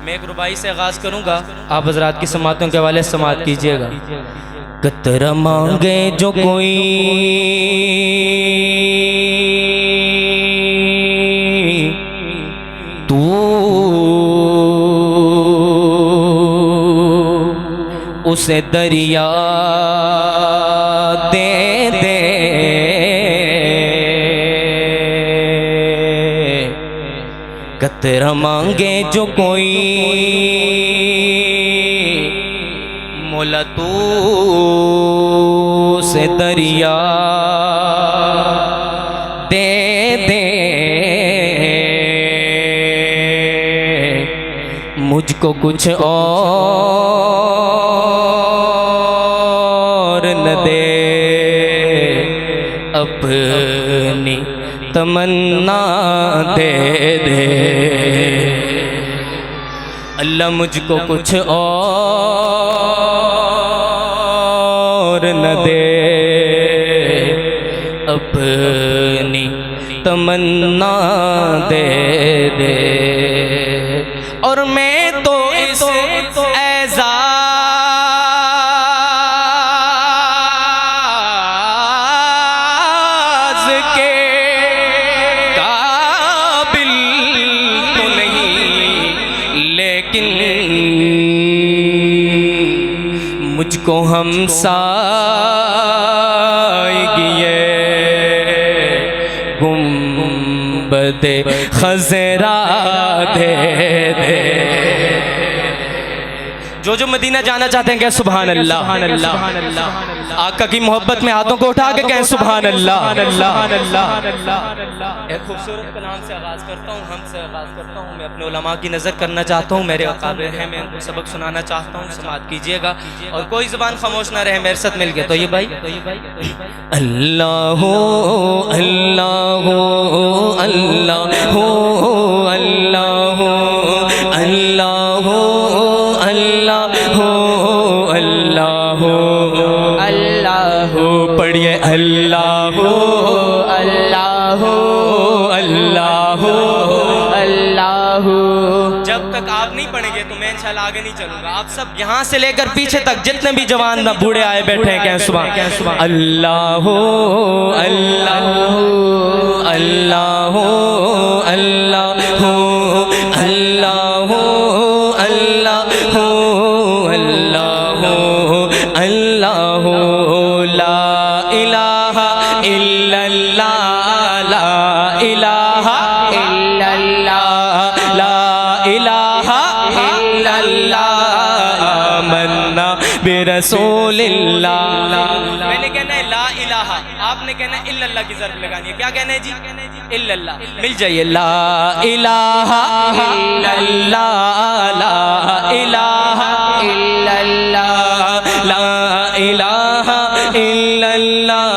میں ایک ربائی سے آغاز کروں گا، آپ حضرات کی سماعتوں کے حوالے سماعت کیجئے گا۔ قطرہ مانگے جو کوئی تو اسے دریا دے دے، قطرہ مانگے جو کوئی مولا تو اسے دریا دے دے، مجھ کو کچھ اور نہ دے، اپنی تمنا دے دے، اللہ مجھ کو کچھ اور نہ دے، اپنی تمنا دے دے، اور میں تو اس اعزاز کے قابل تو نہیں، لیکن مجھ کو ہمسائیگی گنبد خضرا دے دے، جو مدینہ جانا چاہتے ہیں کہیں سبحان اللہ، آقا کی محبت میں ہاتھوں کو اٹھا کے کہیں سبحان اللہ۔ ایک خوبصورت کلام سے آغاز کرتا ہوں، ہم سے آغاز کرتا ہوں، میں اپنے علماء کی نظر کرنا چاہتا ہوں، میرے اکابر ہیں، میں ان کو سبق سنانا چاہتا ہوں، سماعت کیجئے گا، اور کوئی زبان خاموش نہ رہے، میرے ساتھ مل کے تو یہ بھائی اللہ اللہ اللہ اللہ اللہ اللہ اللہ، پڑھئے اللہ اللہ اللہ اللہ۔ جب تک آپ نہیں پڑھیں گے تو میں انشاءاللہ آگے نہیں چلوں گا، آپ سب یہاں سے لے کر پیچھے تک جتنے بھی جوان بوڑھے آئے بیٹھے ہیں کہیں سبحان اللہ اللہ اللہ اللہ اللہ اللہ اللہ، لا الہ الا اللہ، لا الہ الا اللہ، لا الہ الا اللہ، آمنا برسول اللہ۔ میں نے کہنا ہے لا الہ، آپ نے کہنا ہے الا اللہ کی ضرب لگانی ہے، کیا کہنا ہے جی؟ الا اللہ، مل جائیے، لا الہ الا اللہ، لا الہ الا اللہ، لا الہ الا اللہ،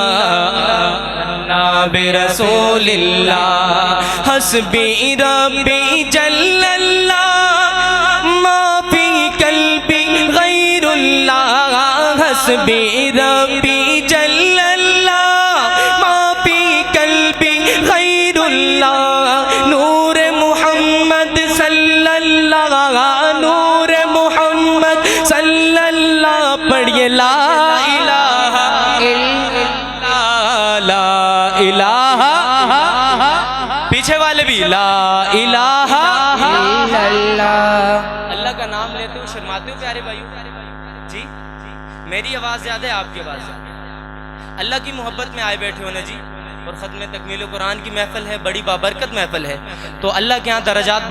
برسول اللہ، حسبی ربی جل اللہ، ما فی قلبی غیر اللہ، حسبی ربی جل اللہ، ما فی قلبی غیر اللہ، نور محمد صلی اللہ، نور محمد صلی اللہ، پڑھئے لا الہ الا اللہ، لا الہ، پیچھے والے بھی لا الہ الا اللہ۔ اللہ کا نام لیتے ہو شرماتے ہو پیارے بھائیو؟ جی میری آواز زیادہ ہے آپ کی آواز زیادہ ہے؟ اللہ کی محبت میں آئے بیٹھے ہو نا جی، اور ختم تکمیل قرآن کی محفل ہے، بڑی بابرکت محفل ہے، تو اللہ کے ہاں درجات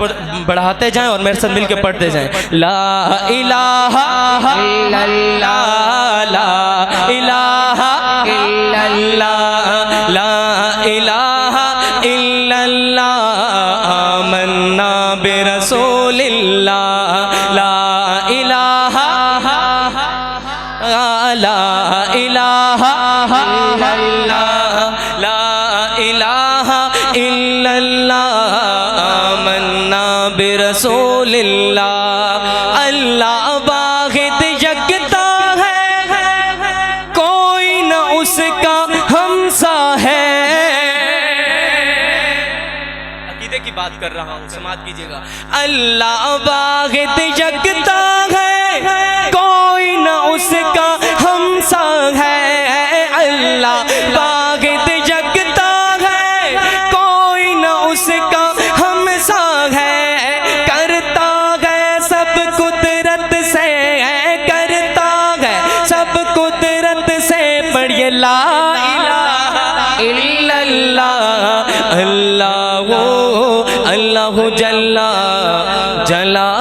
بڑھاتے جائیں اور میرے ساتھ مل کے پڑھتے جائیں، لا الہ الا اللہ، لا الہ الا اللہ، لا الہ الا اللہ، آمنا برسول اللہ، لا الہ لا الہ الا اللہ، لا الہ الا اللہ، آمنا برسول اللہ، اللہ واحد یکتا ہے، کوئی نہ اس کا ہمسا ہے۔ عقیدے کی بات کر رہا ہوں، سماعت کیجئے گا۔ اللہ واحد یکتا ہے، کوئی نہ اس کا ہمسا ہے، اللہ واحد یکتا ہے، کوئی نہ اس کا ہمسا ہے، کرتا ہے سب قدرت سے، کرتا ہے سب قدرت سے، پڑھیے لا الہ الا اللہ، اللہ اللہ جل جلالہ۔